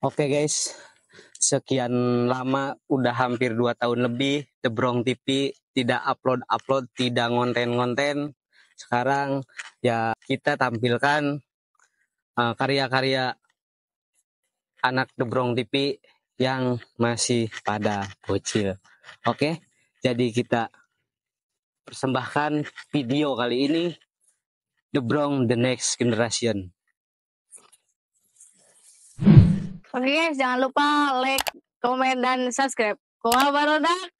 Oke guys, sekian lama, udah hampir 2 tahun lebih The Brong TV tidak upload, tidak ngonten. Sekarang ya kita tampilkan karya-karya anak The Brong TV yang masih pada bocil. Oke, jadi kita persembahkan video kali ini The Brong The Next Generation. Oke guys, jangan lupa like, komen, dan subscribe. Kumaha barudak?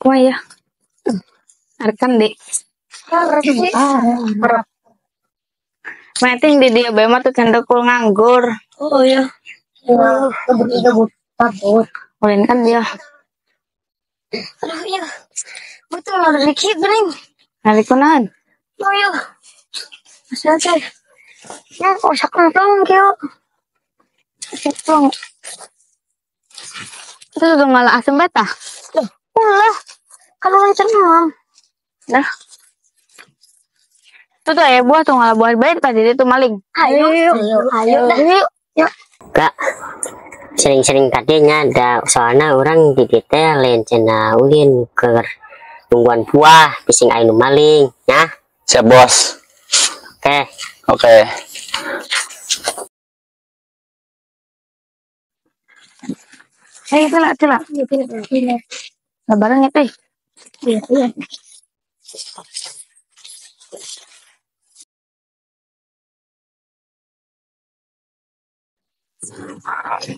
Wah ya, arkan deh. Meeting di dia bema tuh cendekul nganggur. Oh ya, takut. Ulin kan dia. Aduh ya, betul ada dikit ring. Hari kunahan. Oh ya, selesai. Ya, kok sakit dong kyo. Itu sudah ngalah asam beta. Ulah, kalau lancar mam. Dah. Itu tuh ya buah tuh ngalah buah baik tadi itu maling. Ayo, yuk. Kak, sering-sering tadinya ada soalnya orang di detail lain cina ulin ke tungguan buah pising ainu maling ya. Siap bos. Oke. Celak. Sabaran ya teh. Iya.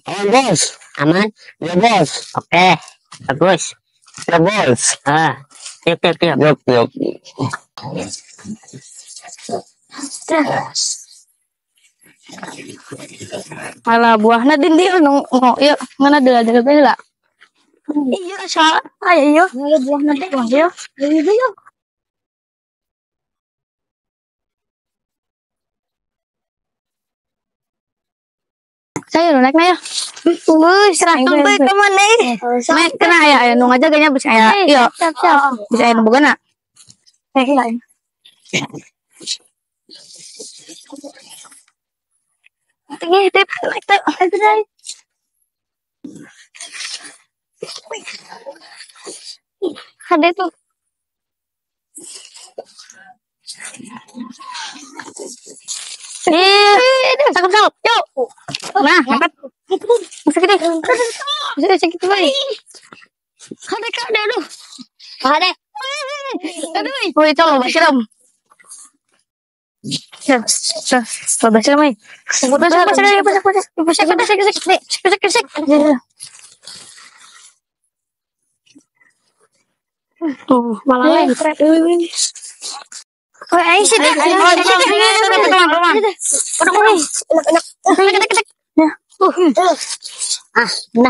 Aman bos. Aman? Ya bos. Oke, bagus. Ya bos. Yuk. Yuk. Malah buahna dindi anu ya ngana dela bela. Iya, salah. Ayo, buah nanti. Ayo. Saya lu naik na ya. Serah tumpul ke mana? Naik kena ya nu ngajaganya bisa ya. Iya. Siap. Bisa anu bogana. Lain. Tinggi tip naik tuh. Ada itu. Cakep. Yuk. Nah, angkat. Masuk gede. Bisa sakit lagi. Ada, aduh. Ada. Aduh, woi coba basiram. Ya, coba basiram ai. Pusing. Tuh, malah lempret. Oh, ayo sih deh. Nah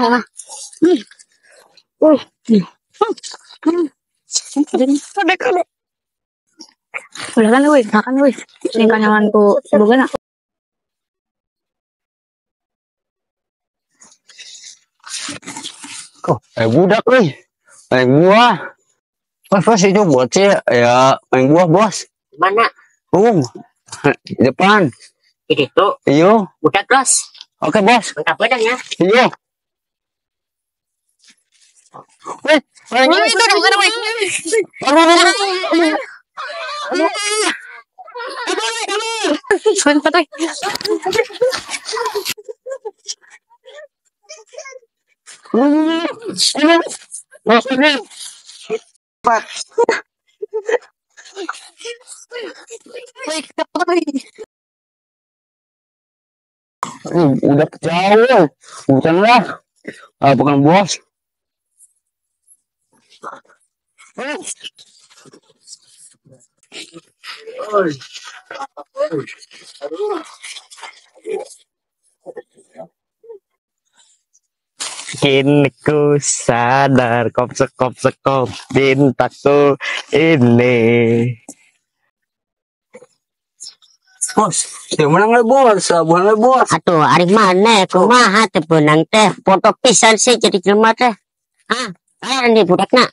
mah. Udah kan woi, makan woi. Ini kanyangan tuh bogana. Budak nih. Main buah. Bos itu buat sih ya main buah bos. Mana? Di depan. Itu tuh. Iyo. Udah terus. Oke bos. Mantap pedang ya. Iyo. Itu bukan woi. Sebentar woi. Udah jauh. Bukanlah. Bukan bos. Kini ku sadar kop sekop cintaku ini. Bos, yang menang lah bos, bukan lah bos. Atuh, ari mana kumaha teu beunang teh foto pisan sih jadi jelema teh. Nih budakna.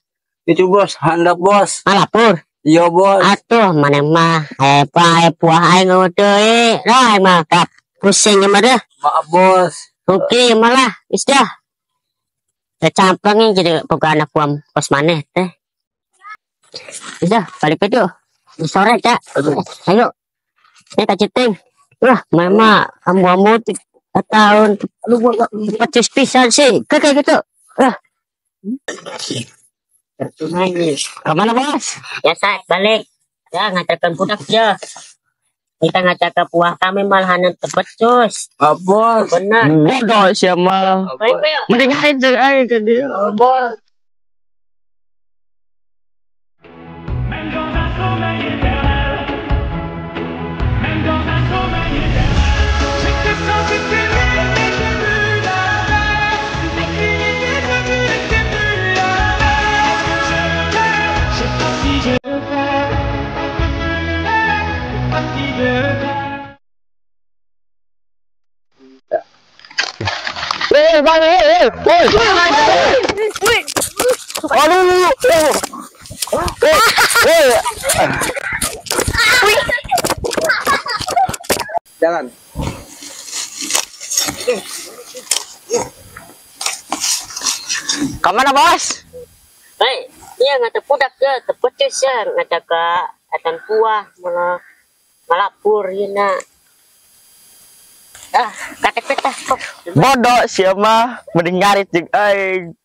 Itu bos, hendak bos. Lapor. Iya bos. Atuh mana mah puah aing deui. Lah mah kap pusing mah deh. Maaf bos. Oke malah geus dah. Teh camplang jadi boga anak puam kos maneh teh. Geus dah balik itu. Sore Cak. Ayo. Ka Citing. Wah, mama kamu tahun lu pacis pisan sih. Kayak gitu. Kemana bos? Ya saya balik. Ya ngacakan budak ya. Kita ngacak puah kami malahan tebecus. Bos. Benar. Bodoh siapa? Mending aja ke dia. Bos. Jalan. Kemana bos? Baik, iya ngata pudak ya, tepecus ya, ngata ke atan puah malah malapur ya KTP tah kok. Bodoh siapa? Mending ngarit jeung aing.